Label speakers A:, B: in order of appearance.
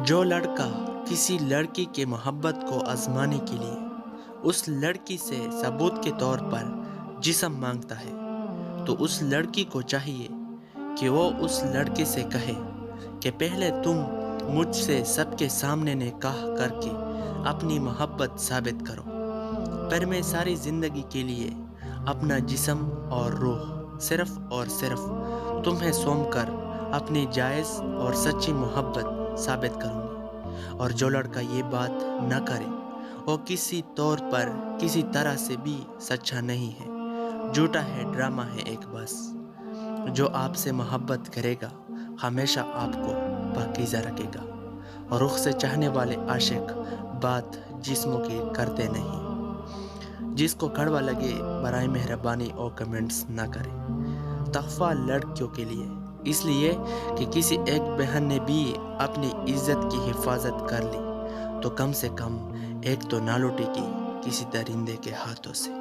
A: جو لڑکا کسی لڑکی کے محبت کو آزمانے کے لیے اس لڑکی سے ثبوت کے طور پر جسم مانگتا ہے تو اس لڑکی کو چاہیے کہ وہ اس لڑکے سے کہے کہ پہلے تم مجھ سے سب کے سامنے نکاح کر کے اپنی محبت ثابت کرو، پھر میں ساری زندگی کے لیے اپنا جسم اور روح صرف تمہیں سونپ کر اپنی جائز اور سچی محبت ثابت کروں گی۔ اور جو لڑکا یہ بات نہ کرے وہ کسی طور پر کسی طرح سے بھی سچا نہیں ہے، جھوٹا ہے، ڈرامہ ہے ایک بس۔ جو آپ سے محبت کرے گا ہمیشہ آپ کو پاکیزہ رکھے گا، اور رخ سے چاہنے والے عاشق بات جسموں کی کرتے نہیں۔ جس کو کڑوا لگے برائے مہربانی اور کمنٹس نہ کرے۔ تحفہ لڑکیوں کے لیے، اس لیے کہ کسی ایک بہن نے بھی اپنی عزت کی حفاظت کر لی تو کم سے کم ایک تو نہ لوٹے گی کسی درندے کے ہاتھوں سے۔